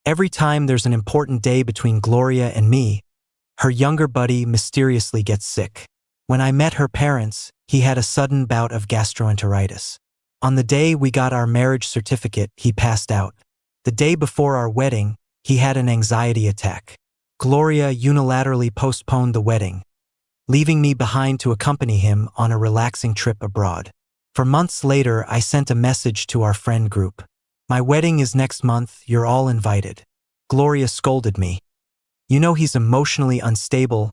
Every time there's an important day between Gloria and me, her younger buddy mysteriously gets sick. When I met her parents, he had a sudden bout of gastroenteritis. On the day we got our marriage certificate, he passed out. The day before our wedding, he had an anxiety attack. Gloria unilaterally postponed the wedding, leaving me behind to accompany him on a relaxing trip abroad. For months later, I sent a message to our friend group. "My wedding is next month, you're all invited." Gloria scolded me. "You know he's emotionally unstable.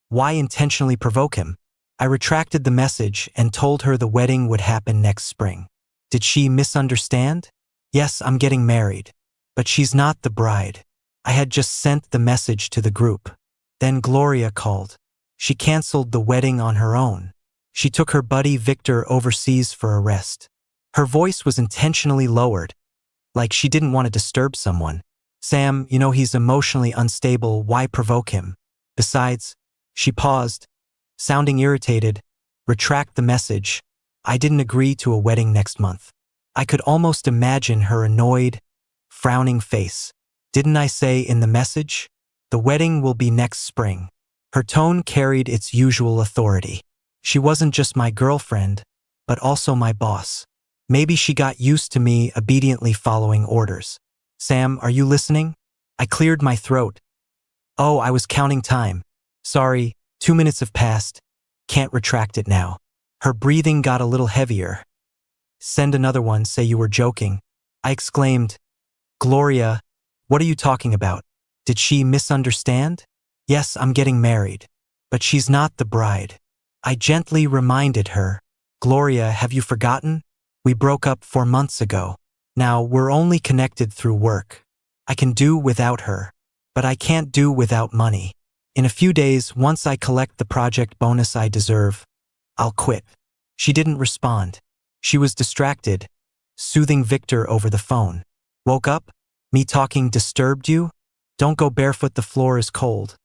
Why intentionally provoke him?" I retracted the message and told her the wedding would happen next spring. Did she misunderstand? Yes, I'm getting married. But she's not the bride. I had just sent the message to the group. Then Gloria called. She canceled the wedding on her own. She took her buddy Victor overseas for a rest. Her voice was intentionally lowered, like she didn't want to disturb someone. "Sam, you know he's emotionally unstable, why provoke him? Besides," she paused, sounding irritated, "retract the message. I didn't agree to a wedding next month." I could almost imagine her annoyed, frowning face. "Didn't I say in the message? The wedding will be next spring." Her tone carried its usual authority. She wasn't just my girlfriend, but also my boss. Maybe she got used to me obediently following orders. "Sam, are you listening?" I cleared my throat. "Oh, I was counting time. Sorry, 2 minutes have passed. Can't retract it now." Her breathing got a little heavier. "Send another one, say you were joking." I exclaimed. "Gloria, what are you talking about? Did she misunderstand? Yes, I'm getting married. But she's not the bride." I gently reminded her. "Gloria, have you forgotten? We broke up 4 months ago. Now we're only connected through work. I can do without her. But I can't do without money. In a few days, once I collect the project bonus I deserve, I'll quit." She didn't respond. She was distracted, soothing Victor over the phone. "Woke up? Me talking disturbed you? Don't go barefoot, the floor is cold.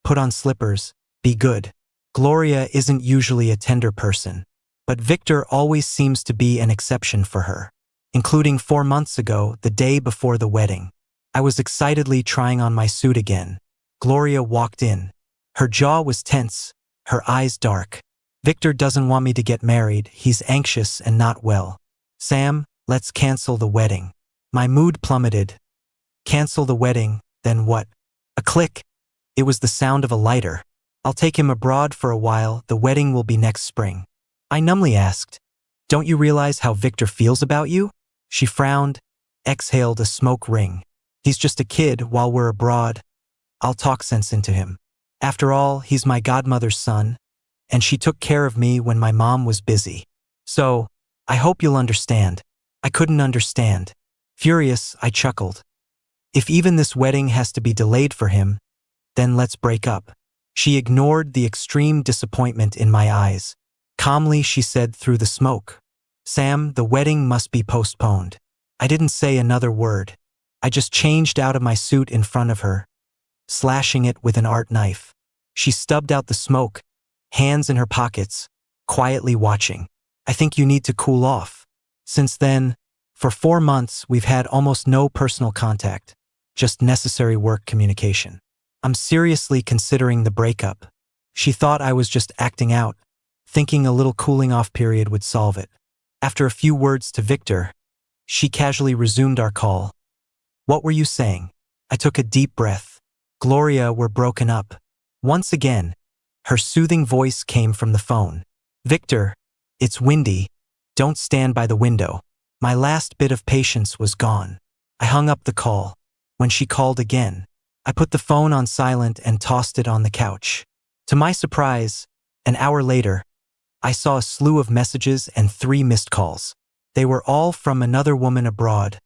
Put on slippers, be good." Gloria isn't usually a tender person, but Victor always seems to be an exception for her, including 4 months ago, the day before the wedding. I was excitedly trying on my suit again. Gloria walked in. Her jaw was tense, her eyes dark. "Victor doesn't want me to get married, he's anxious and not well. Sam, let's cancel the wedding." My mood plummeted. Cancel the wedding, then what? A click. It was the sound of a lighter. "I'll take him abroad for a while, the wedding will be next spring." I numbly asked, "Don't you realize how Victor feels about you?" She frowned, exhaled a smoke ring. "He's just a kid while we're abroad. I'll talk sense into him. After all, he's my godmother's son, and she took care of me when my mom was busy. So, I hope you'll understand." I couldn't understand. Furious, I chuckled. "If even this wedding has to be delayed for him, then let's break up." She ignored the extreme disappointment in my eyes. Calmly, she said through the smoke, "Sam, the wedding must be postponed." I didn't say another word. I just changed out of my suit in front of her, slashing it with an art knife. She stubbed out the smoke, hands in her pockets, quietly watching. "I think you need to cool off." Since then, for 4 months, we've had almost no personal contact, just necessary work communication. I'm seriously considering the breakup. She thought I was just acting out, thinking a little cooling off period would solve it. After a few words to Victor, she casually resumed our call. "What were you saying?" I took a deep breath. "Gloria, we're broken up." Once again, her soothing voice came from the phone. "Victor, it's windy. Don't stand by the window." My last bit of patience was gone. I hung up the call. When she called again, I put the phone on silent and tossed it on the couch. To my surprise, an hour later, I saw a slew of messages and 3 missed calls. They were all from another woman abroad,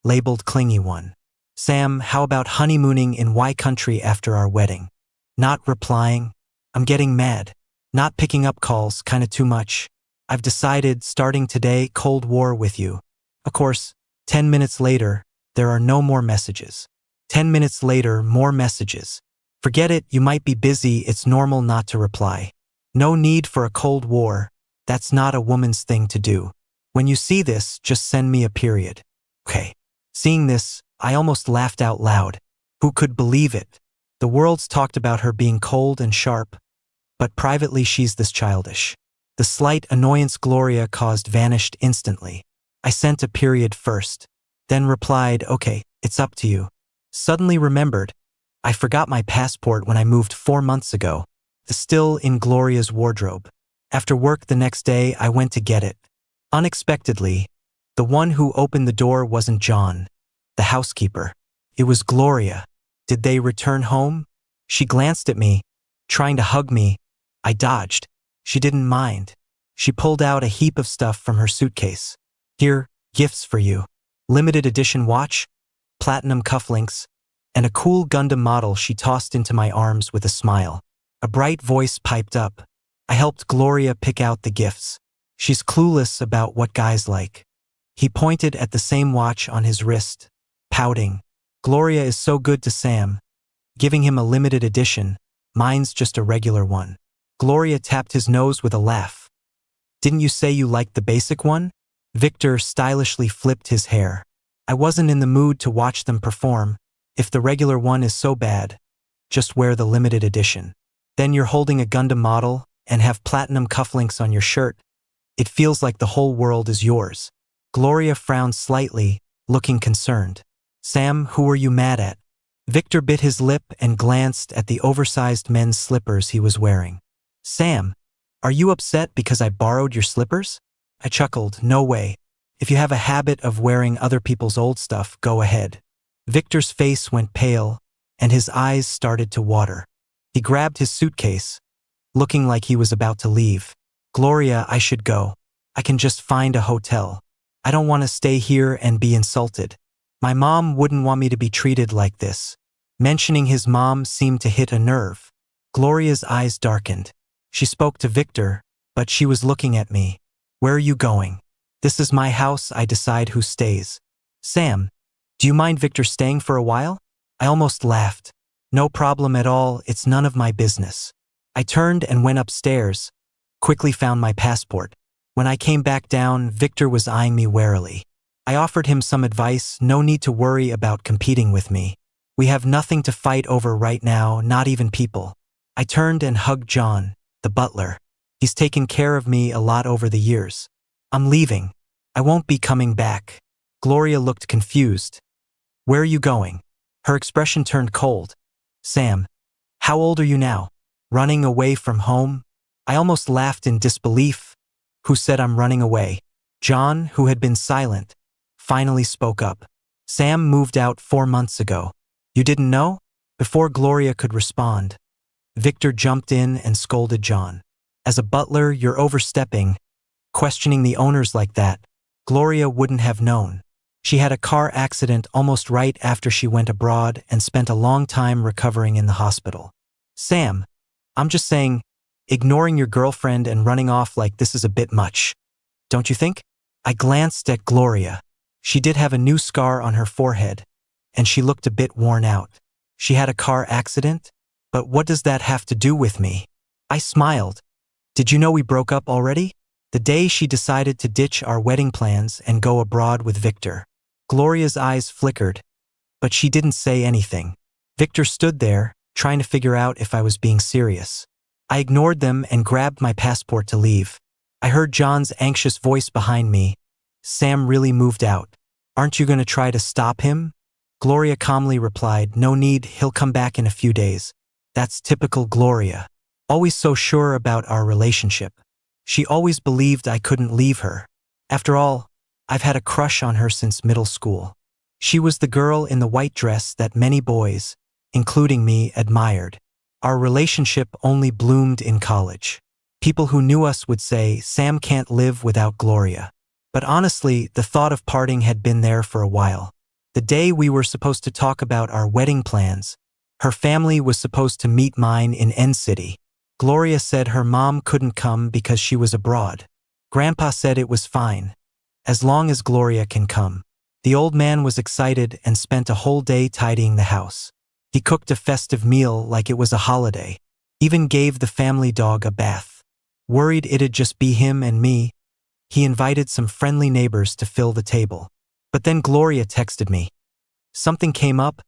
labeled clingy one. "Sam, how about honeymooning in Y country after our wedding?" Not replying. I'm getting mad. Not picking up calls, kinda too much. I've decided, starting today, Cold War with you. Of course, 10 minutes later, there are no more messages. 10 minutes later, more messages. "Forget it, you might be busy, it's normal not to reply. No need for a Cold War, that's not a woman's thing to do. When you see this, just send me a period." Okay. Seeing this, I almost laughed out loud. Who could believe it? The world's talked about her being cold and sharp, but privately she's this childish. The slight annoyance Gloria caused vanished instantly. I sent a period first, then replied, okay, it's up to you. Suddenly remembered, I forgot my passport when I moved 4 months ago, still in Gloria's wardrobe. After work the next day, I went to get it. Unexpectedly, the one who opened the door wasn't John, the housekeeper. It was Gloria. Did they return home? She glanced at me, trying to hug me. I dodged. She didn't mind. She pulled out a heap of stuff from her suitcase. Here, gifts for you. Limited edition watch, platinum cufflinks, and a cool Gundam model she tossed into my arms with a smile. A bright voice piped up. I helped Gloria pick out the gifts. She's clueless about what guys like. He pointed at the same watch on his wrist, pouting. Gloria is so good to Sam, giving him a limited edition. Mine's just a regular one. Gloria tapped his nose with a laugh. Didn't you say you liked the basic one? Victor stylishly flipped his hair. I wasn't in the mood to watch them perform. If the regular one is so bad, just wear the limited edition. Then you're holding a Gundam model and have platinum cufflinks on your shirt. It feels like the whole world is yours. Gloria frowned slightly, looking concerned. Sam, who are you mad at? Victor bit his lip and glanced at the oversized men's slippers he was wearing. Sam, are you upset because I borrowed your slippers? I chuckled, no way. If you have a habit of wearing other people's old stuff, go ahead. Victor's face went pale, and his eyes started to water. He grabbed his suitcase, looking like he was about to leave. Gloria, I should go. I can just find a hotel. I don't want to stay here and be insulted. My mom wouldn't want me to be treated like this. Mentioning his mom seemed to hit a nerve. Gloria's eyes darkened. She spoke to Victor, but she was looking at me. Where are you going? This is my house, I decide who stays. Sam, do you mind Victor staying for a while? I almost laughed. No problem at all, it's none of my business. I turned and went upstairs, quickly found my passport. When I came back down, Victor was eyeing me warily. I offered him some advice, no need to worry about competing with me. We have nothing to fight over right now, not even people. I turned and hugged John, the butler. He's taken care of me a lot over the years. I'm leaving. I won't be coming back. Gloria looked confused. Where are you going? Her expression turned cold. Sam, how old are you now? Running away from home? I almost laughed in disbelief. Who said I'm running away? John, who had been silent, finally spoke up. Sam moved out 4 months ago. You didn't know? Before Gloria could respond, Victor jumped in and scolded John. As a butler, you're overstepping, questioning the owners like that. Gloria wouldn't have known. She had a car accident almost right after she went abroad and spent a long time recovering in the hospital. Sam, I'm just saying, ignoring your girlfriend and running off like this is a bit much. Don't you think? I glanced at Gloria. She did have a new scar on her forehead, and she looked a bit worn out. She had a car accident? But what does that have to do with me? I smiled. Did you know we broke up already? The day she decided to ditch our wedding plans and go abroad with Victor. Gloria's eyes flickered, but she didn't say anything. Victor stood there, trying to figure out if I was being serious. I ignored them and grabbed my passport to leave. I heard John's anxious voice behind me. Sam really moved out. Aren't you going to try to stop him? Gloria calmly replied, no need, he'll come back in a few days. That's typical Gloria. Always so sure about our relationship. She always believed I couldn't leave her. After all, I've had a crush on her since middle school. She was the girl in the white dress that many boys, including me, admired. Our relationship only bloomed in college. People who knew us would say, Sam can't live without Gloria. But honestly, the thought of parting had been there for a while. The day we were supposed to talk about our wedding plans, her family was supposed to meet mine in N City. Gloria said her mom couldn't come because she was abroad. Grandpa said it was fine, as long as Gloria can come. The old man was excited and spent a whole day tidying the house. He cooked a festive meal like it was a holiday, even gave the family dog a bath. Worried it'd just be him and me, he invited some friendly neighbors to fill the table. But then Gloria texted me. Something came up,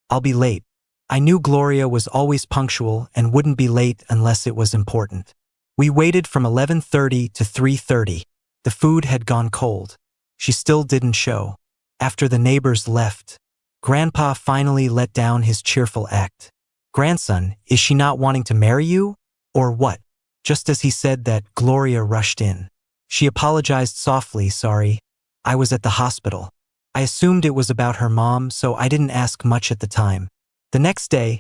I'll be late. I knew Gloria was always punctual and wouldn't be late unless it was important. We waited from 11:30 to 3:30. The food had gone cold. She still didn't show. After the neighbors left, Grandpa finally let down his cheerful act. Grandson, is she not wanting to marry you? Or what? Just as he said that, Gloria rushed in. She apologized softly, sorry, I was at the hospital. I assumed it was about her mom, so I didn't ask much at the time. The next day,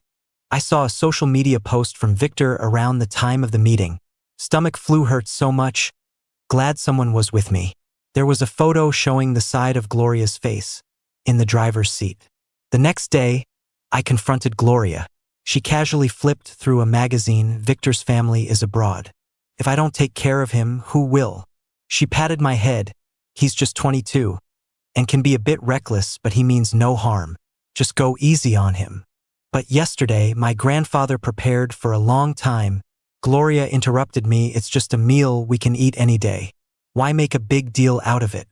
I saw a social media post from Victor around the time of the meeting. Stomach flu hurt so much. Glad someone was with me. There was a photo showing the side of Gloria's face, in the driver's seat. The next day, I confronted Gloria. She casually flipped through a magazine, Victor's family is abroad. If I don't take care of him, who will? She patted my head. He's just 22, and can be a bit reckless, but he means no harm. Just go easy on him. But yesterday, my grandfather prepared for a long time. Gloria interrupted me, it's just a meal we can eat any day. Why make a big deal out of it?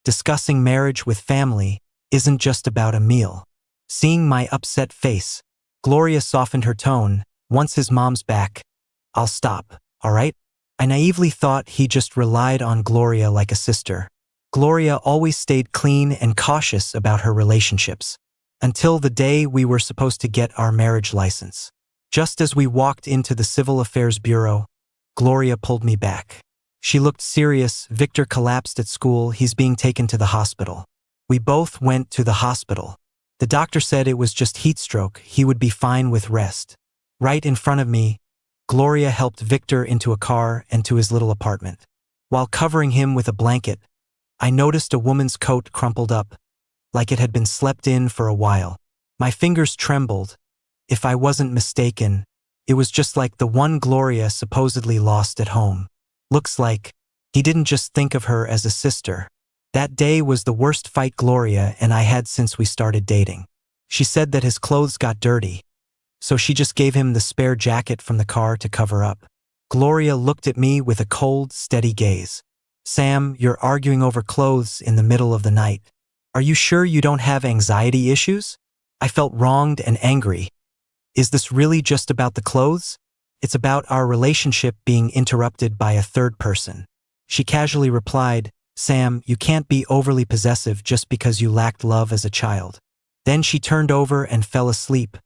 Discussing marriage with family isn't just about a meal. Seeing my upset face, Gloria softened her tone. Once his mom's back, I'll stop, all right? I naively thought he just relied on Gloria like a sister. Gloria always stayed clean and cautious about her relationships, until the day we were supposed to get our marriage license. Just as we walked into the Civil Affairs Bureau, Gloria pulled me back. She looked serious. Victor collapsed at school. He's being taken to the hospital. We both went to the hospital. The doctor said it was just heat stroke. He would be fine with rest. Right in front of me, Gloria helped Victor into a car and to his little apartment. While covering him with a blanket, I noticed a woman's coat crumpled up, like it had been slept in for a while. My fingers trembled. If I wasn't mistaken, it was just like the one Gloria supposedly lost at home. Looks like he didn't just think of her as a sister. That day was the worst fight Gloria and I had since we started dating. She said that his clothes got dirty, so she just gave him the spare jacket from the car to cover up. Gloria looked at me with a cold, steady gaze. Sam, you're arguing over clothes in the middle of the night. Are you sure you don't have anxiety issues? I felt wronged and angry. Is this really just about the clothes? It's about our relationship being interrupted by a third person. She casually replied, Sam, you can't be overly possessive just because you lacked love as a child. Then she turned over and fell asleep,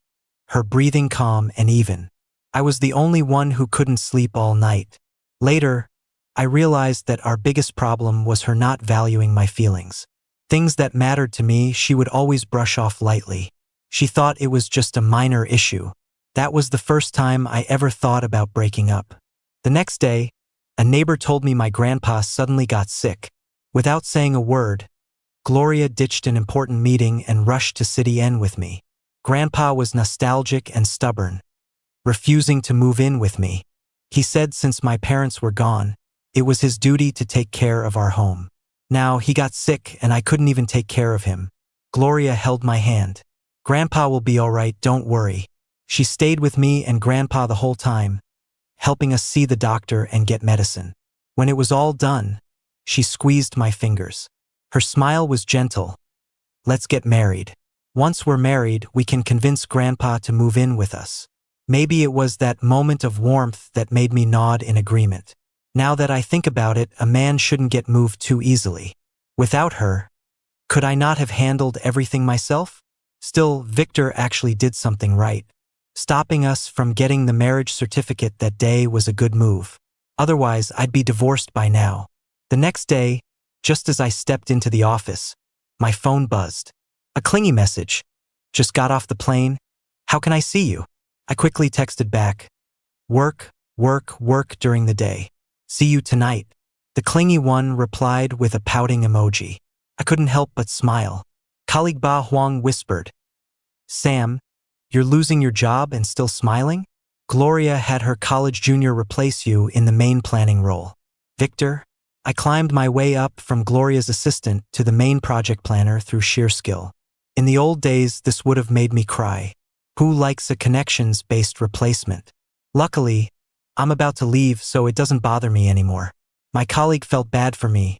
her breathing calm and even. I was the only one who couldn't sleep all night. Later, I realized that our biggest problem was her not valuing my feelings. Things that mattered to me, she would always brush off lightly. She thought it was just a minor issue. That was the first time I ever thought about breaking up. The next day, a neighbor told me my grandpa suddenly got sick. Without saying a word, Gloria ditched an important meeting and rushed to City N with me. Grandpa was nostalgic and stubborn, refusing to move in with me. He said since my parents were gone, it was his duty to take care of our home. Now he got sick and I couldn't even take care of him. Gloria held my hand. Grandpa will be all right, don't worry. She stayed with me and Grandpa the whole time, helping us see the doctor and get medicine. When it was all done, she squeezed my fingers. Her smile was gentle. Let's get married. Once we're married, we can convince Grandpa to move in with us. Maybe it was that moment of warmth that made me nod in agreement. Now that I think about it, a man shouldn't get moved too easily. Without her, could I not have handled everything myself? Still, Victor actually did something right. Stopping us from getting the marriage certificate that day was a good move. Otherwise, I'd be divorced by now. The next day, just as I stepped into the office, my phone buzzed. A clingy message. Just got off the plane. How can I see you? I quickly texted back. Work, work, work during the day. See you tonight. The clingy one replied with a pouting emoji. I couldn't help but smile. Colleague Ba Huang whispered, Sam, you're losing your job and still smiling? Gloria had her college junior replace you in the main planning role. Victor, I climbed my way up from Gloria's assistant to the main project planner through sheer skill. In the old days, this would have made me cry. Who likes a connections-based replacement? Luckily, I'm about to leave, so it doesn't bother me anymore. My colleague felt bad for me.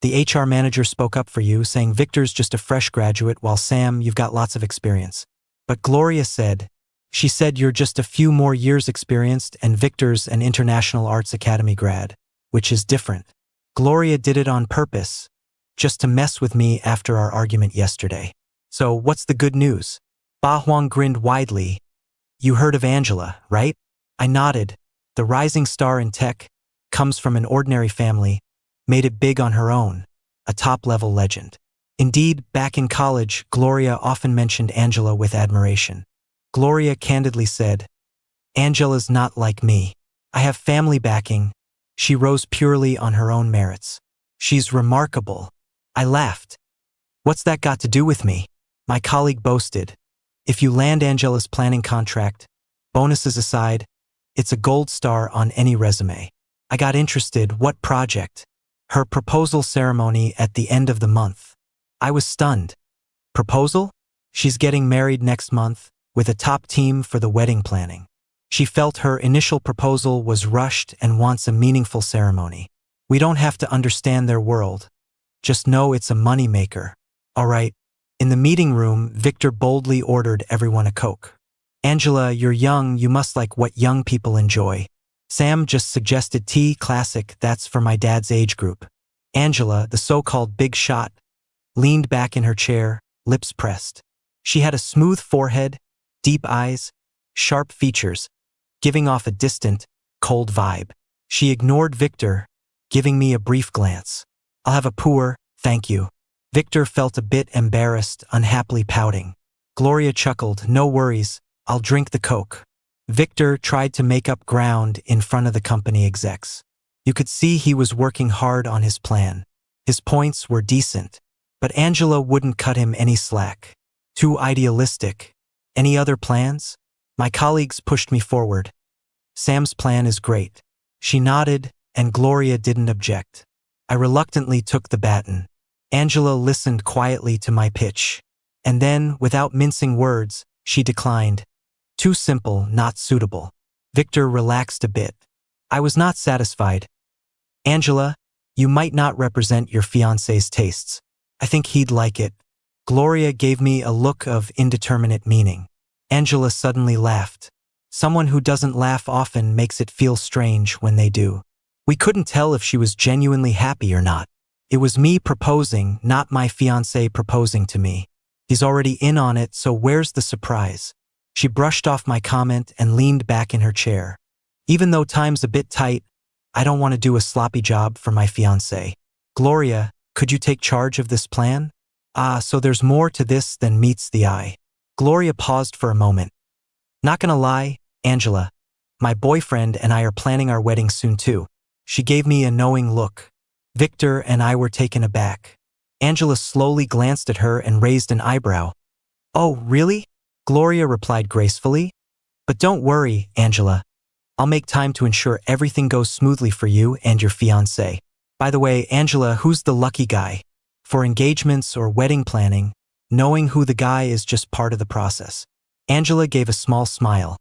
The HR manager spoke up for you, saying Victor's just a fresh graduate, while Sam, you've got lots of experience. But Gloria said, she said you're just a few more years experienced and Victor's an International Arts Academy grad, which is different. Gloria did it on purpose, just to mess with me after our argument yesterday. So what's the good news? Ba Huang grinned widely. You heard of Angela, right? I nodded. The rising star in tech, comes from an ordinary family, made it big on her own, a top-level legend. Indeed, back in college, Gloria often mentioned Angela with admiration. Gloria candidly said, Angela's not like me. I have family backing. She rose purely on her own merits. She's remarkable. I laughed. What's that got to do with me? My colleague boasted. If you land Angela's planning contract, bonuses aside, it's a gold star on any resume. I got interested. What project? Her proposal ceremony at the end of the month. I was stunned. Proposal? She's getting married next month, with a top team for the wedding planning. She felt her initial proposal was rushed and wants a meaningful ceremony. We don't have to understand their world. Just know it's a moneymaker. All right. In the meeting room, Victor boldly ordered everyone a Coke. Angela, you're young, you must like what young people enjoy. Sam just suggested tea, classic, that's for my dad's age group. Angela, the so-called big shot, leaned back in her chair, lips pressed. She had a smooth forehead, deep eyes, sharp features, giving off a distant, cold vibe. She ignored Victor, giving me a brief glance. I'll have a pour, thank you. Victor felt a bit embarrassed, unhappily pouting. Gloria chuckled, no worries, I'll drink the Coke. Victor tried to make up ground in front of the company execs. You could see he was working hard on his plan. His points were decent, but Angela wouldn't cut him any slack. Too idealistic. Any other plans? My colleagues pushed me forward. Sam's plan is great. She nodded, and Gloria didn't object. I reluctantly took the baton. Angela listened quietly to my pitch. And then, without mincing words, she declined. Too simple, not suitable. Victor relaxed a bit. I was not satisfied. Angela, you might not represent your fiancé's tastes. I think he'd like it. Gloria gave me a look of indeterminate meaning. Angela suddenly laughed. Someone who doesn't laugh often makes it feel strange when they do. We couldn't tell if she was genuinely happy or not. It was me proposing, not my fiancé proposing to me. He's already in on it, so where's the surprise? She brushed off my comment and leaned back in her chair. Even though time's a bit tight, I don't want to do a sloppy job for my fiancé. Gloria, could you take charge of this plan? So there's more to this than meets the eye. Gloria paused for a moment. Not gonna lie, Angela, my boyfriend and I are planning our wedding soon too. She gave me a knowing look. Victor and I were taken aback. Angela slowly glanced at her and raised an eyebrow. Oh, really? Gloria replied gracefully. But don't worry, Angela. I'll make time to ensure everything goes smoothly for you and your fiancé. By the way, Angela, who's the lucky guy? For engagements or wedding planning, knowing who the guy is just part of the process. Angela gave a small smile.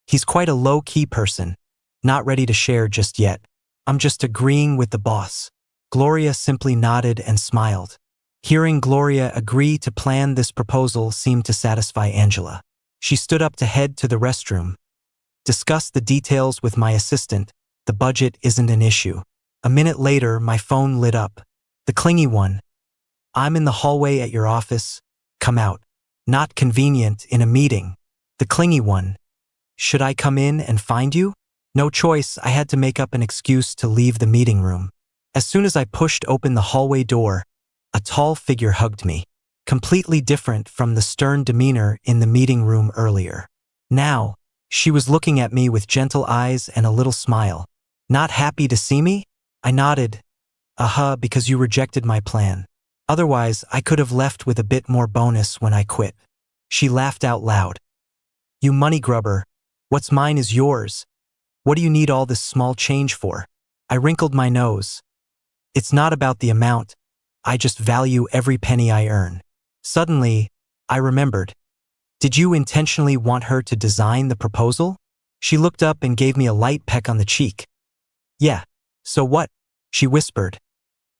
He's quite a low-key person, not ready to share just yet. I'm just agreeing with the boss. Gloria simply nodded and smiled. Hearing Gloria agree to plan this proposal seemed to satisfy Angela. She stood up to head to the restroom. Discuss the details with my assistant. The budget isn't an issue. A minute later, my phone lit up. The clingy one. I'm in the hallway at your office. Come out. Not convenient in a meeting. The clingy one. Should I come in and find you? No choice, I had to make up an excuse to leave the meeting room. As soon as I pushed open the hallway door, a tall figure hugged me, completely different from the stern demeanor in the meeting room earlier. Now, she was looking at me with gentle eyes and a little smile. Not happy to see me? I nodded. Because you rejected my plan. Otherwise, I could have left with a bit more bonus when I quit. She laughed out loud. You money grubber. What's mine is yours. What do you need all this small change for? I wrinkled my nose. It's not about the amount. I just value every penny I earn. Suddenly, I remembered. Did you intentionally want her to design the proposal? She looked up and gave me a light peck on the cheek. Yeah, so what? She whispered.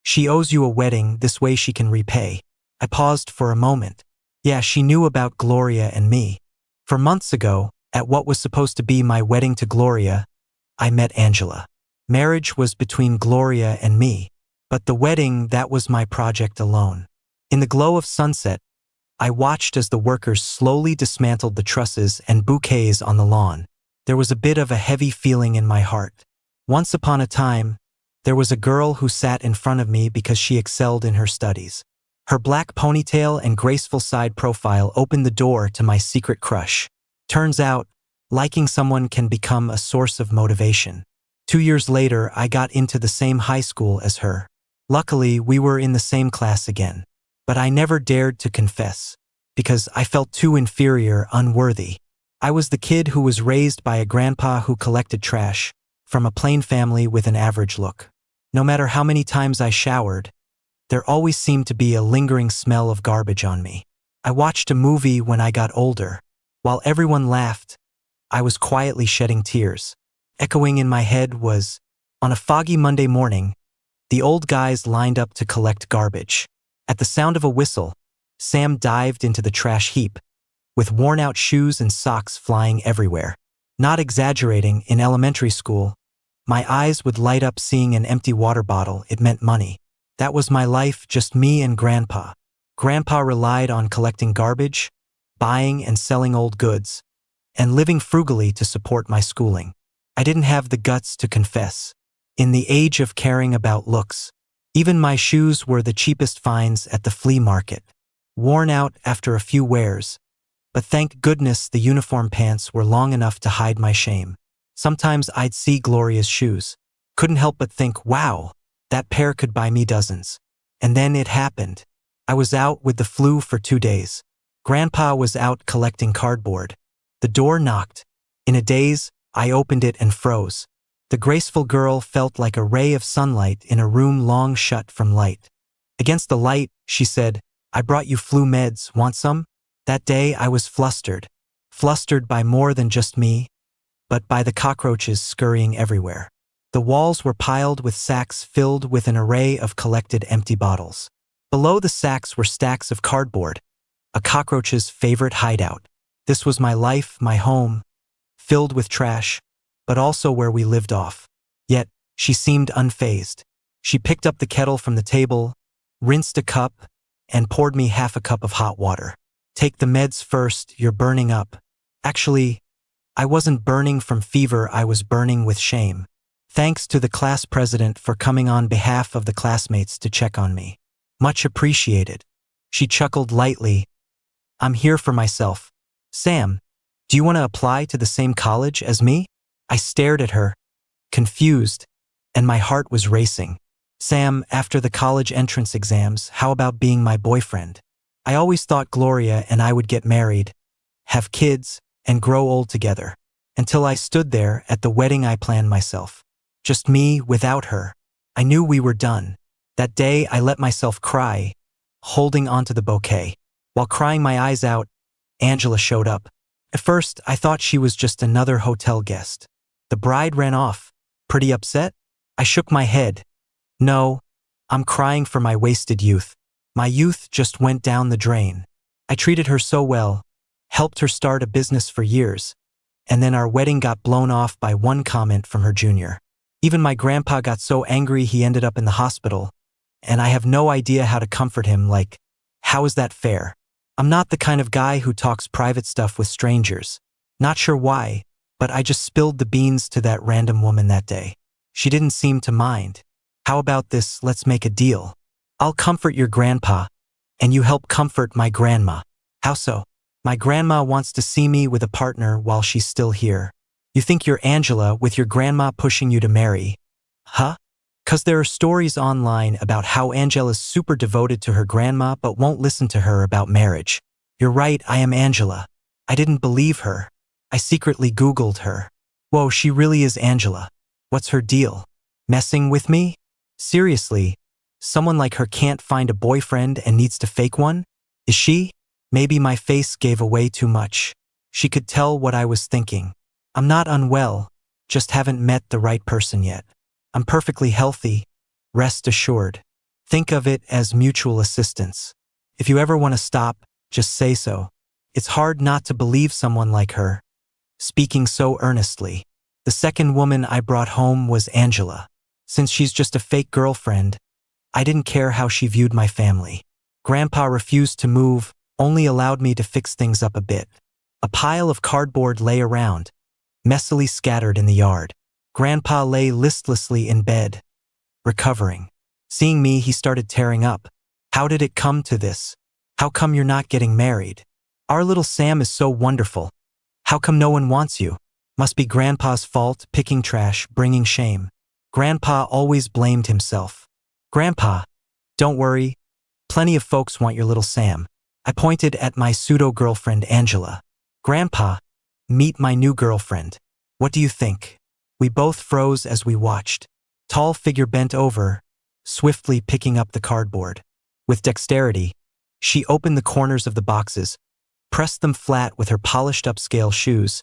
She owes you a wedding, this way she can repay. I paused for a moment. Yeah, she knew about Gloria and me. For months ago, at what was supposed to be my wedding to Gloria, I met Angela. Marriage was between Gloria and me, but the wedding, that was my project alone. In the glow of sunset, I watched as the workers slowly dismantled the trusses and bouquets on the lawn. There was a bit of a heavy feeling in my heart. Once upon a time, there was a girl who sat in front of me because she excelled in her studies. Her black ponytail and graceful side profile opened the door to my secret crush. Turns out, liking someone can become a source of motivation. 2 years later, I got into the same high school as her. Luckily, we were in the same class again. But I never dared to confess, because I felt too inferior, unworthy. I was the kid who was raised by a grandpa who collected trash, from a plain family with an average look. No matter how many times I showered, there always seemed to be a lingering smell of garbage on me. I watched a movie when I got older. While everyone laughed, I was quietly shedding tears. Echoing in my head was, on a foggy Monday morning, the old guys lined up to collect garbage. At the sound of a whistle, Sam dived into the trash heap, with worn-out shoes and socks flying everywhere. Not exaggerating, in elementary school, my eyes would light up seeing an empty water bottle. It meant money. That was my life, just me and Grandpa. Grandpa relied on collecting garbage, buying and selling old goods, and living frugally to support my schooling. I didn't have the guts to confess. In the age of caring about looks, even my shoes were the cheapest finds at the flea market, worn out after a few wears, but thank goodness the uniform pants were long enough to hide my shame. Sometimes I'd see Gloria's shoes, couldn't help but think, wow, that pair could buy me dozens. And then it happened. I was out with the flu for 2 days. Grandpa was out collecting cardboard. The door knocked. In a daze, I opened it and froze. The graceful girl felt like a ray of sunlight in a room long shut from light. Against the light, she said, I brought you flu meds, want some? That day I was flustered. Flustered by more than just me, but by the cockroaches scurrying everywhere. The walls were piled with sacks filled with an array of collected empty bottles. Below the sacks were stacks of cardboard, a cockroach's favorite hideout. This was my life, my home, filled with trash, but also where we lived off. Yet, she seemed unfazed. She picked up the kettle from the table, rinsed a cup, and poured me half a cup of hot water. Take the meds first, you're burning up. Actually, I wasn't burning from fever, I was burning with shame. Thanks to the class president for coming on behalf of the classmates to check on me. Much appreciated. She chuckled lightly. I'm here for myself. Sam, do you want to apply to the same college as me? I stared at her, confused, and my heart was racing. Sam, after the college entrance exams, how about being my boyfriend? I always thought Gloria and I would get married, have kids, and grow old together. Until I stood there at the wedding I planned myself. Just me without her. I knew we were done. That day I let myself cry, holding onto the bouquet. While crying my eyes out, Angela showed up. At first, I thought she was just another hotel guest. The bride ran off. Pretty upset? I shook my head. No, I'm crying for my wasted youth. My youth just went down the drain. I treated her so well, helped her start a business for years, and then our wedding got blown off by one comment from her junior. Even my grandpa got so angry he ended up in the hospital, and I have no idea how to comfort him. Like, how is that fair? I'm not the kind of guy who talks private stuff with strangers. Not sure why, but I just spilled the beans to that random woman that day. She didn't seem to mind. How about this, let's make a deal. I'll comfort your grandpa, and you help comfort my grandma. How so? My grandma wants to see me with a partner while she's still here. You think you're Angela with your grandma pushing you to marry? Huh? 'Cause there are stories online about how Angela's super devoted to her grandma but won't listen to her about marriage. You're right, I am Angela. I didn't believe her. I secretly Googled her. Whoa, she really is Angela. What's her deal? Messing with me? Seriously, someone like her can't find a boyfriend and needs to fake one? Is she? Maybe my face gave away too much. She could tell what I was thinking. I'm not unwell, just haven't met the right person yet. I'm perfectly healthy, rest assured. Think of it as mutual assistance. If you ever want to stop, just say so. It's hard not to believe someone like her, speaking so earnestly. The second woman I brought home was Angela. Since she's just a fake girlfriend, I didn't care how she viewed my family. Grandpa refused to move, only allowed me to fix things up a bit. A pile of cardboard lay around, messily scattered in the yard. Grandpa lay listlessly in bed, recovering. Seeing me, he started tearing up. How did it come to this? How come you're not getting married? Our little Sam is so wonderful. How come no one wants you? Must be Grandpa's fault, picking trash, bringing shame. Grandpa always blamed himself. Grandpa, don't worry. Plenty of folks want your little Sam. I pointed at my pseudo-girlfriend Angela. Grandpa, meet my new girlfriend. What do you think? We both froze as we watched. Tall figure bent over, swiftly picking up the cardboard. With dexterity, she opened the corners of the boxes, pressed them flat with her polished upscale shoes,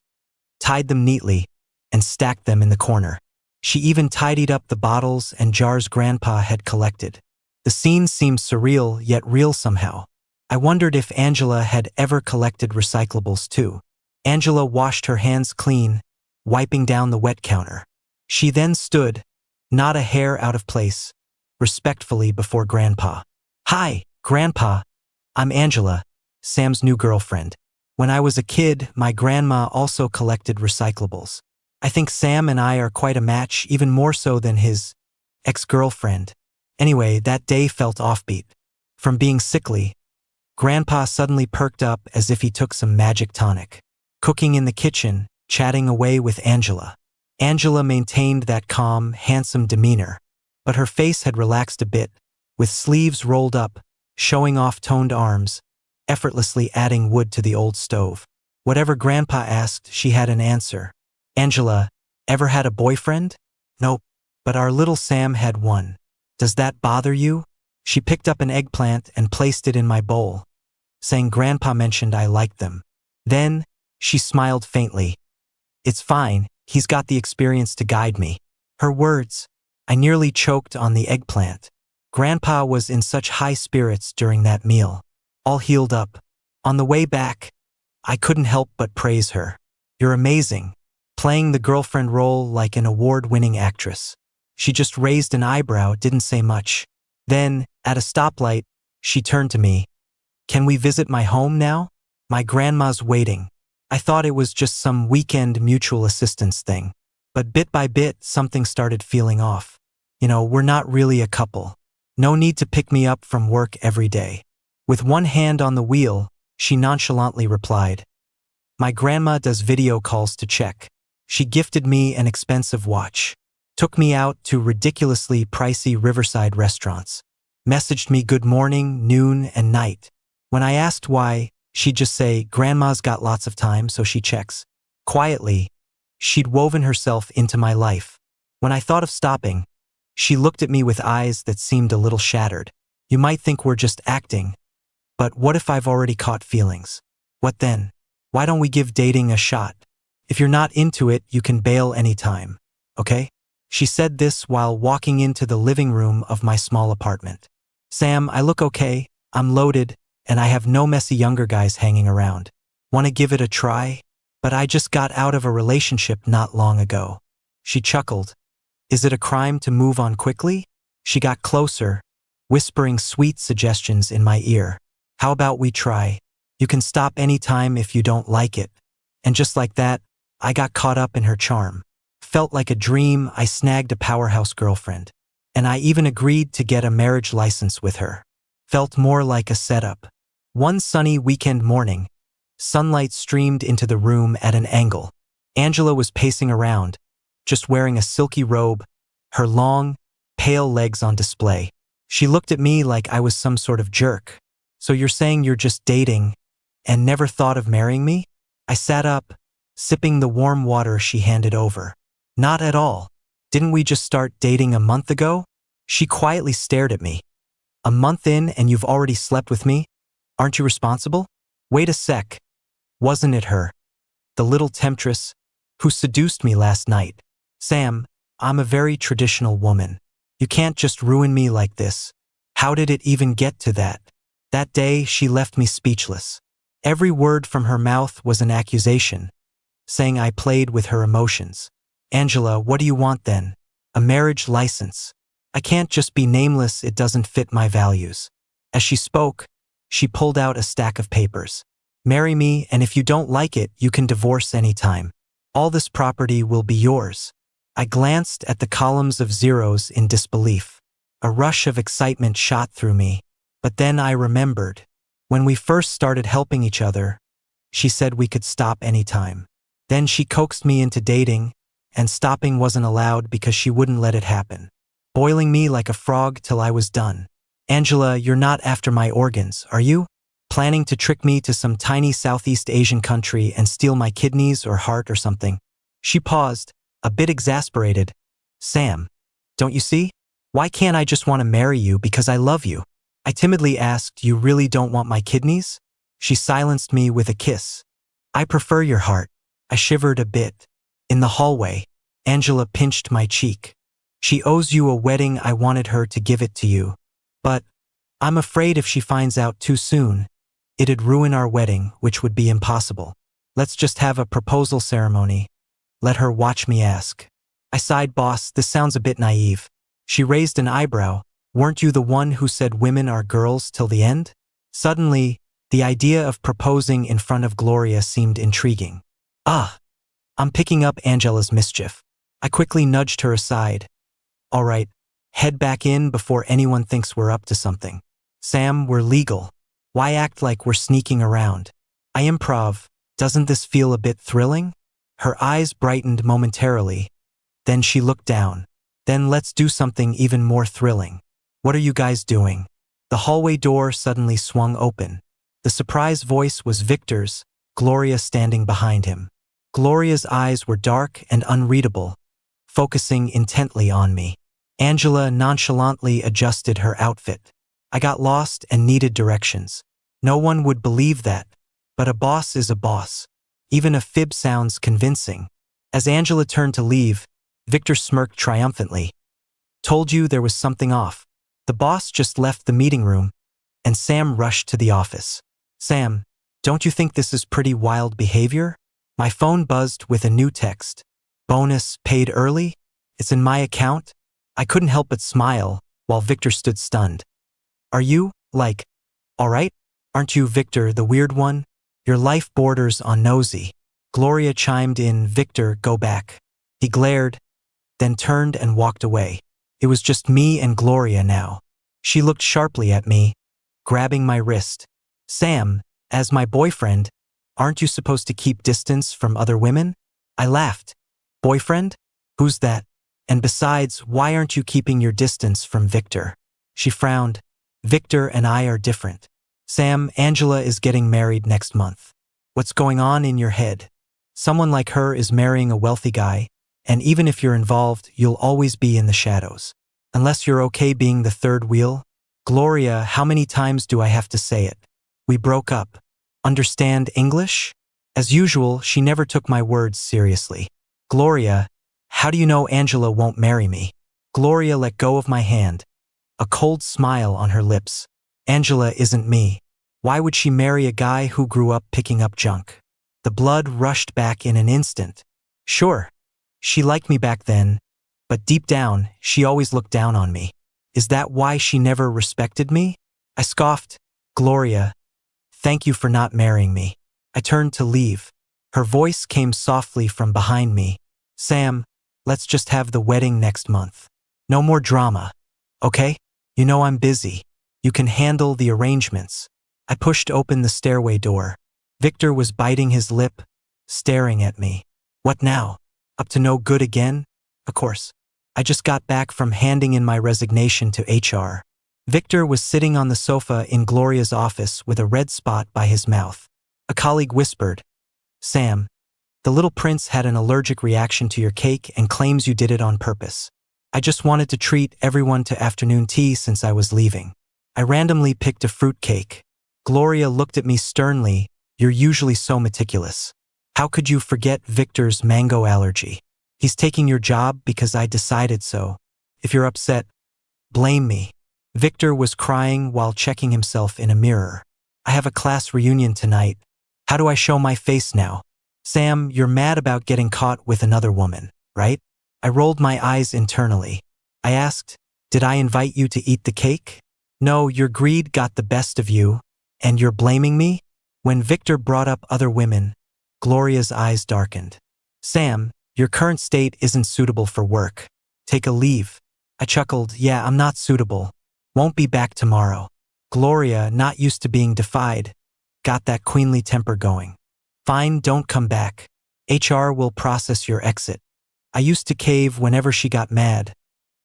tied them neatly, and stacked them in the corner. She even tidied up the bottles and jars Grandpa had collected. The scene seemed surreal yet real somehow. I wondered if Angela had ever collected recyclables too. Angela washed her hands clean, wiping down the wet counter. She then stood, not a hair out of place, respectfully before Grandpa. Hi, Grandpa. I'm Angela, Sam's new girlfriend. When I was a kid, my grandma also collected recyclables. I think Sam and I are quite a match, even more so than his ex-girlfriend. Anyway, that day felt offbeat. From being sickly, Grandpa suddenly perked up as if he took some magic tonic. Cooking in the kitchen, chatting away with Angela. Angela maintained that calm, handsome demeanor, but her face had relaxed a bit, with sleeves rolled up, showing off toned arms, effortlessly adding wood to the old stove. Whatever Grandpa asked, she had an answer. Angela, ever had a boyfriend? Nope, but our little Sam had one. Does that bother you? She picked up an eggplant and placed it in my bowl, saying Grandpa mentioned I liked them. Then, she smiled faintly. It's fine, he's got the experience to guide me. Her words. I nearly choked on the eggplant. Grandpa was in such high spirits during that meal. All healed up. On the way back, I couldn't help but praise her. You're amazing, playing the girlfriend role like an award-winning actress. She just raised an eyebrow, didn't say much. Then, at a stoplight, she turned to me. Can we visit my home now? My grandma's waiting. I thought it was just some weekend mutual assistance thing. But bit by bit, something started feeling off. We're not really a couple. No need to pick me up from work every day. With one hand on the wheel, she nonchalantly replied, My grandma does video calls to check. She gifted me an expensive watch. Took me out to ridiculously pricey riverside restaurants. Messaged me good morning, noon, and night. When I asked why, she'd just say, Grandma's got lots of time, so she checks. Quietly, she'd woven herself into my life. When I thought of stopping, she looked at me with eyes that seemed a little shattered. You might think we're just acting, but what if I've already caught feelings? What then? Why don't we give dating a shot? If you're not into it, you can bail anytime, okay? She said this while walking into the living room of my small apartment. Sam, I look okay, I'm loaded, and I have no messy younger guys hanging around. Want to give it a try? But I just got out of a relationship not long ago. She chuckled. Is it a crime to move on quickly? She got closer, whispering sweet suggestions in my ear. How about we try? You can stop anytime if you don't like it. And just like that, I got caught up in her charm. Felt like a dream. I snagged a powerhouse girlfriend. And I even agreed to get a marriage license with her. Felt more like a setup. One sunny weekend morning, sunlight streamed into the room at an angle. Angela was pacing around, just wearing a silky robe, her long, pale legs on display. She looked at me like I was some sort of jerk. So you're saying you're just dating and never thought of marrying me? I sat up, sipping the warm water she handed over. Not at all. Didn't we just start dating a month ago? She quietly stared at me. A month in and you've already slept with me? Aren't you responsible? Wait a sec. Wasn't it her, the little temptress, who seduced me last night? Sam, I'm a very traditional woman. You can't just ruin me like this. How did it even get to that? That day, she left me speechless. Every word from her mouth was an accusation, saying I played with her emotions. Angela, what do you want then? A marriage license. I can't just be nameless, it doesn't fit my values. As she spoke, she pulled out a stack of papers. Marry me, and if you don't like it, you can divorce anytime. All this property will be yours. I glanced at the columns of zeros in disbelief. A rush of excitement shot through me. But then I remembered. When we first started helping each other, she said we could stop anytime. Then she coaxed me into dating, and stopping wasn't allowed because she wouldn't let it happen. Boiling me like a frog till I was done. Angela, you're not after my organs, are you? Planning to trick me to some tiny Southeast Asian country and steal my kidneys or heart or something? She paused, a bit exasperated. Sam, don't you see? Why can't I just want to marry you because I love you? I timidly asked, you really don't want my kidneys? She silenced me with a kiss. I prefer your heart. I shivered a bit. In the hallway, Angela pinched my cheek. She owes you a wedding, I wanted her to give it to you. But I'm afraid if she finds out too soon, it'd ruin our wedding, which would be impossible. Let's just have a proposal ceremony. Let her watch me ask. I sighed, boss, this sounds a bit naive. She raised an eyebrow. Weren't you the one who said women are girls till the end? Suddenly, the idea of proposing in front of Gloria seemed intriguing. I'm picking up Angela's mischief. I quickly nudged her aside. All right, head back in before anyone thinks we're up to something. Sam, we're legal. Why act like we're sneaking around? I improv. Doesn't this feel a bit thrilling? Her eyes brightened momentarily. Then she looked down. Then let's do something even more thrilling. What are you guys doing? The hallway door suddenly swung open. The surprise voice was Victor's, Gloria standing behind him. Gloria's eyes were dark and unreadable, focusing intently on me. Angela nonchalantly adjusted her outfit. I got lost and needed directions. No one would believe that, but a boss is a boss. Even a fib sounds convincing. As Angela turned to leave, Victor smirked triumphantly. Told you there was something off. The boss just left the meeting room, and Sam rushed to the office. Sam, don't you think this is pretty wild behavior? My phone buzzed with a new text. Bonus paid early? It's in my account? I couldn't help but smile, while Victor stood stunned. Are you, all right? Aren't you Victor, the weird one? Your life borders on nosy. Gloria chimed in, Victor, go back. He glared, then turned and walked away. It was just me and Gloria now. She looked sharply at me, grabbing my wrist. Sam, as my boyfriend, aren't you supposed to keep distance from other women? I laughed. Boyfriend? Who's that? And besides, why aren't you keeping your distance from Victor? She frowned. Victor and I are different. Sam, Angela is getting married next month. What's going on in your head? Someone like her is marrying a wealthy guy, and even if you're involved, you'll always be in the shadows. Unless you're okay being the third wheel? Gloria, how many times do I have to say it? We broke up. Understand English? As usual, she never took my words seriously. Gloria, how do you know Angela won't marry me? Gloria let go of my hand, a cold smile on her lips. Angela isn't me. Why would she marry a guy who grew up picking up junk? The blood rushed back in an instant. Sure, she liked me back then, but deep down, she always looked down on me. Is that why she never respected me? I scoffed. Gloria, thank you for not marrying me. I turned to leave. Her voice came softly from behind me. Sam, let's just have the wedding next month. No more drama, okay? You know I'm busy. You can handle the arrangements. I pushed open the stairway door. Victor was biting his lip, staring at me. What now? Up to no good again? Of course. I just got back from handing in my resignation to HR. Victor was sitting on the sofa in Gloria's office with a red spot by his mouth. A colleague whispered, Sam, the little prince had an allergic reaction to your cake and claims you did it on purpose. I just wanted to treat everyone to afternoon tea since I was leaving. I randomly picked a fruit cake. Gloria looked at me sternly. You're usually so meticulous. How could you forget Victor's mango allergy? He's taking your job because I decided so. If you're upset, blame me. Victor was crying while checking himself in a mirror. I have a class reunion tonight. How do I show my face now? Sam, you're mad about getting caught with another woman, right? I rolled my eyes internally. I asked, did I invite you to eat the cake? No, your greed got the best of you, and you're blaming me? When Victor brought up other women, Gloria's eyes darkened. Sam, your current state isn't suitable for work. Take a leave. I chuckled, yeah, I'm not suitable. Won't be back tomorrow. Gloria, not used to being defied, got that queenly temper going. Fine, don't come back. HR will process your exit. I used to cave whenever she got mad,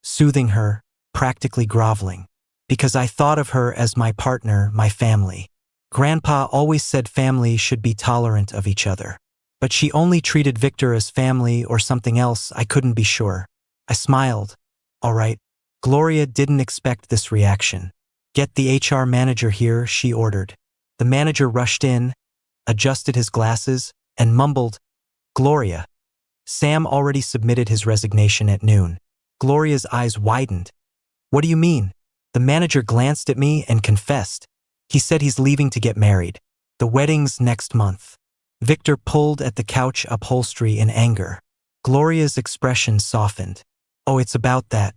soothing her, practically groveling, because I thought of her as my partner, my family. Grandpa always said family should be tolerant of each other. But she only treated Victor as family or something else, I couldn't be sure. I smiled. All right. Gloria didn't expect this reaction. Get the HR manager here, she ordered. The manager rushed in, adjusted his glasses, and mumbled, Gloria. Sam already submitted his resignation at noon. Gloria's eyes widened. What do you mean? The manager glanced at me and confessed. He said he's leaving to get married. The wedding's next month. Victor pulled at the couch upholstery in anger. Gloria's expression softened. Oh, it's about that.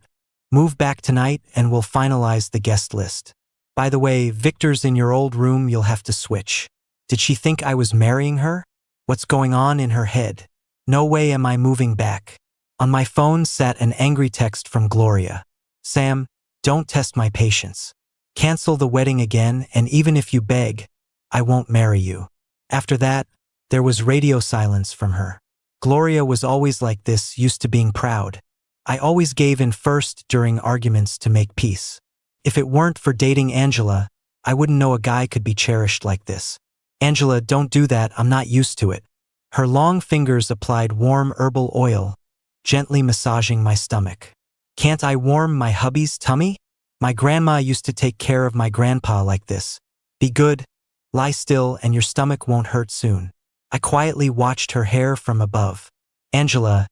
Move back tonight and we'll finalize the guest list. By the way, Victor's in your old room, you'll have to switch. Did she think I was marrying her? What's going on in her head? No way am I moving back. On my phone sat an angry text from Gloria. Sam, don't test my patience. Cancel the wedding again, and even if you beg, I won't marry you. After that, there was radio silence from her. Gloria was always like this, used to being proud. I always gave in first during arguments to make peace. If it weren't for dating Angela, I wouldn't know a guy could be cherished like this. Angela, don't do that, I'm not used to it. Her long fingers applied warm herbal oil, gently massaging my stomach. Can't I warm my hubby's tummy? My grandma used to take care of my grandpa like this. Be good, lie still, and your stomach won't hurt soon. I quietly watched her hair from above. Angela,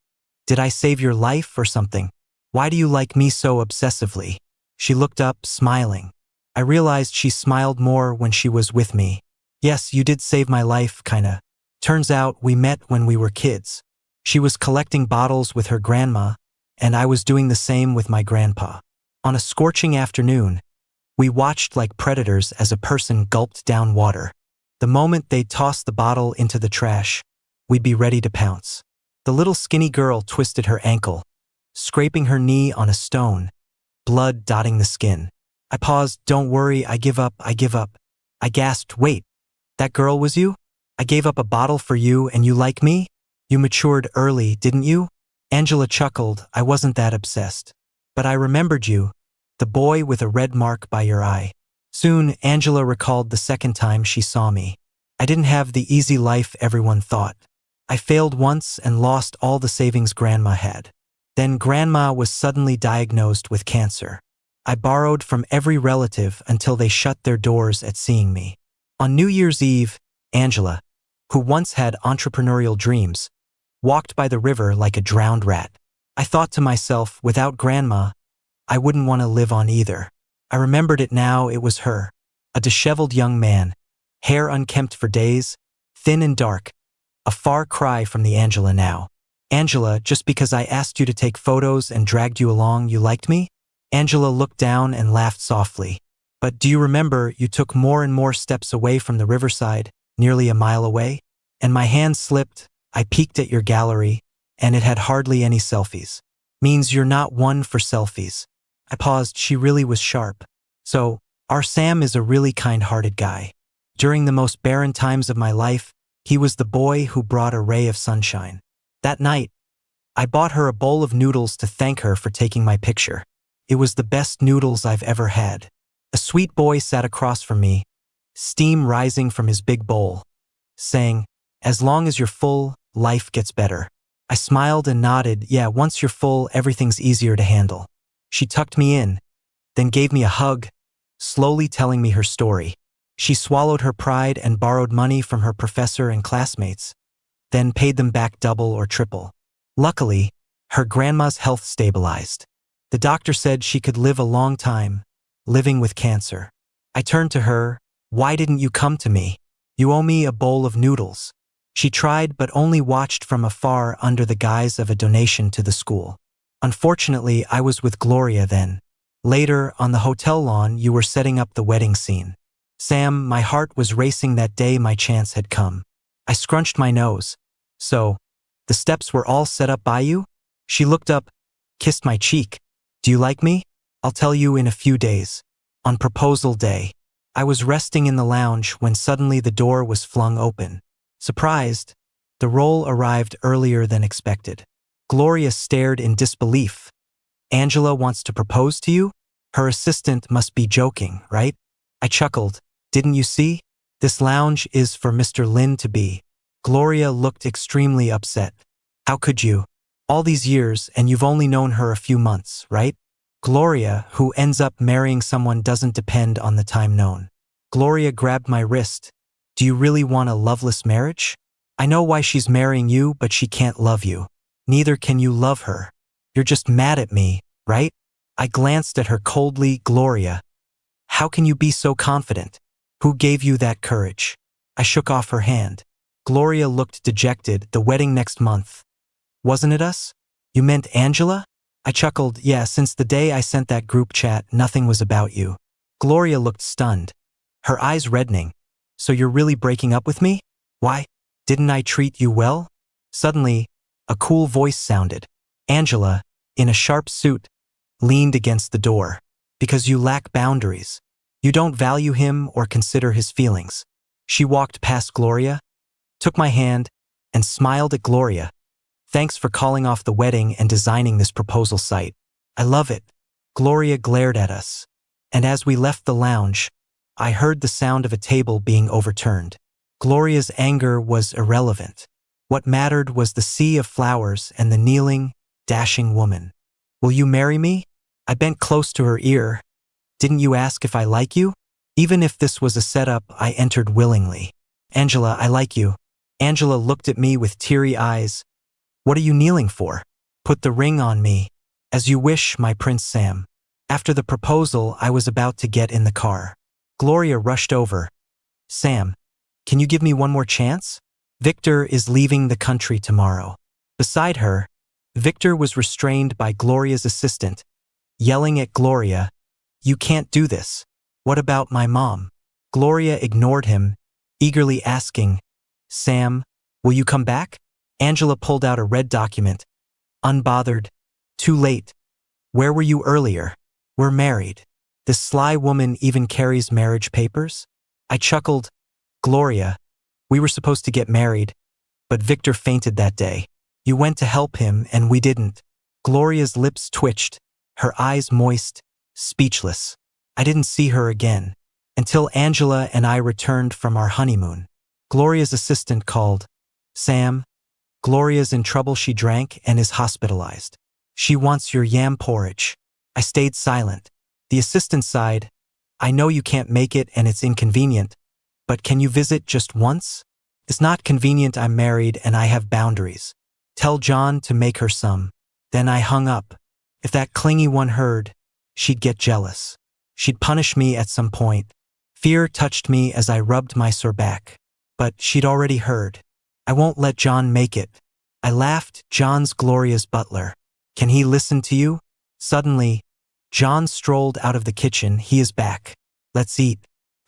did I save your life or something? Why do you like me so obsessively? She looked up, smiling. I realized she smiled more when she was with me. Yes, you did save my life, kinda. Turns out we met when we were kids. She was collecting bottles with her grandma, and I was doing the same with my grandpa. On a scorching afternoon, we watched like predators as a person gulped down water. The moment they'd toss the bottle into the trash, we'd be ready to pounce. The little skinny girl twisted her ankle, scraping her knee on a stone, blood dotting the skin. I paused, don't worry, I give up, I give up. I gasped, wait, that girl was you? I gave up a bottle for you and you like me? You matured early, didn't you? Angela chuckled, I wasn't that obsessed. But I remembered you, the boy with a red mark by your eye. Soon, Angela recalled the second time she saw me. I didn't have the easy life everyone thought. I failed once and lost all the savings Grandma had. Then Grandma was suddenly diagnosed with cancer. I borrowed from every relative until they shut their doors at seeing me. On New Year's Eve, Angela, who once had entrepreneurial dreams, walked by the river like a drowned rat. I thought to myself, without Grandma, I wouldn't want to live on either. I remembered it now, it was her. A disheveled young man, hair unkempt for days, thin and dark, a far cry from the Angela now. Angela, just because I asked you to take photos and dragged you along, you liked me? Angela looked down and laughed softly. But do you remember you took more and more steps away from the riverside, nearly a mile away? And my hand slipped, I peeked at your gallery, and it had hardly any selfies. Means you're not one for selfies. I paused, she really was sharp. So, our Sam is a really kind-hearted guy. During the most barren times of my life, he was the boy who brought a ray of sunshine. That night, I bought her a bowl of noodles to thank her for taking my picture. It was the best noodles I've ever had. A sweet boy sat across from me, steam rising from his big bowl, saying, as long as you're full, life gets better. I smiled and nodded, yeah, once you're full, everything's easier to handle. She tucked me in, then gave me a hug, slowly telling me her story. She swallowed her pride and borrowed money from her professor and classmates, then paid them back double or triple. Luckily, her grandma's health stabilized. The doctor said she could live a long time, living with cancer. I turned to her. Why didn't you come to me? You owe me a bowl of noodles. She tried but only watched from afar under the guise of a donation to the school. Unfortunately, I was with Gloria then. Later, on the hotel lawn, you were setting up the wedding scene. Sam, my heart was racing that day my chance had come. I scrunched my nose. So, the steps were all set up by you? She looked up, kissed my cheek. Do you like me? I'll tell you in a few days. On proposal day. I was resting in the lounge when suddenly the door was flung open. Surprised, the roll arrived earlier than expected. Gloria stared in disbelief. Angela wants to propose to you? Her assistant must be joking, right? I chuckled. Didn't you see? This lounge is for Mr. Lin to be. Gloria looked extremely upset. How could you? All these years and you've only known her a few months, right? Gloria, who ends up marrying someone, doesn't depend on the time known. Gloria grabbed my wrist. Do you really want a loveless marriage? I know why she's marrying you, but she can't love you. Neither can you love her. You're just mad at me, right? I glanced at her coldly. Gloria, how can you be so confident? Who gave you that courage? I shook off her hand. Gloria looked dejected. The wedding next month. Wasn't it us? You meant Angela? I chuckled. Yeah, since the day I sent that group chat, nothing was about you. Gloria looked stunned, her eyes reddening. So you're really breaking up with me? Why? Didn't I treat you well? Suddenly, a cool voice sounded. Angela, in a sharp suit, leaned against the door. Because you lack boundaries. You don't value him or consider his feelings. She walked past Gloria, took my hand, and smiled at Gloria. Thanks for calling off the wedding and designing this proposal site. I love it. Gloria glared at us. And as we left the lounge, I heard the sound of a table being overturned. Gloria's anger was irrelevant. What mattered was the sea of flowers and the kneeling, dashing woman. Will you marry me? I bent close to her ear. Didn't you ask if I like you? Even if this was a setup, I entered willingly. Angela, I like you. Angela looked at me with teary eyes. What are you kneeling for? Put the ring on me. As you wish, my Prince Sam. After the proposal, I was about to get in the car. Gloria rushed over. Sam, can you give me one more chance? Victor is leaving the country tomorrow. Beside her, Victor was restrained by Gloria's assistant, yelling at Gloria, You can't do this. What about my mom? Gloria ignored him, eagerly asking, Sam, will you come back? Angela pulled out a red document. Unbothered. Too late. Where were you earlier? We're married. This sly woman even carries marriage papers? I chuckled. Gloria, we were supposed to get married, but Victor fainted that day. You went to help him and we didn't. Gloria's lips twitched, her eyes moist, speechless. I didn't see her again until Angela and I returned from our honeymoon. Gloria's assistant called. Sam, Gloria's in trouble. She drank and is hospitalized. She wants your yam porridge. I stayed silent. The assistant sighed. I know you can't make it and it's inconvenient, but can you visit just once? It's not convenient. I'm married and I have boundaries. Tell John to make her some. Then I hung up. If that clingy one heard, she'd get jealous. She'd punish me at some point. Fear touched me as I rubbed my sore back. But she'd already heard. I won't let John make it. I laughed. John's Gloria's butler. Can he listen to you? Suddenly, John strolled out of the kitchen. He is back. Let's eat.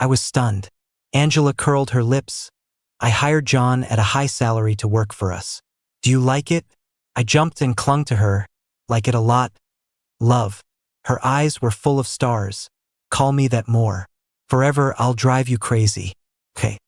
I was stunned. Angela curled her lips. I hired John at a high salary to work for us. Do you like it? I jumped and clung to her. Like it a lot. Love. Her eyes were full of stars. Call me that more. Forever I'll drive you crazy. Okay.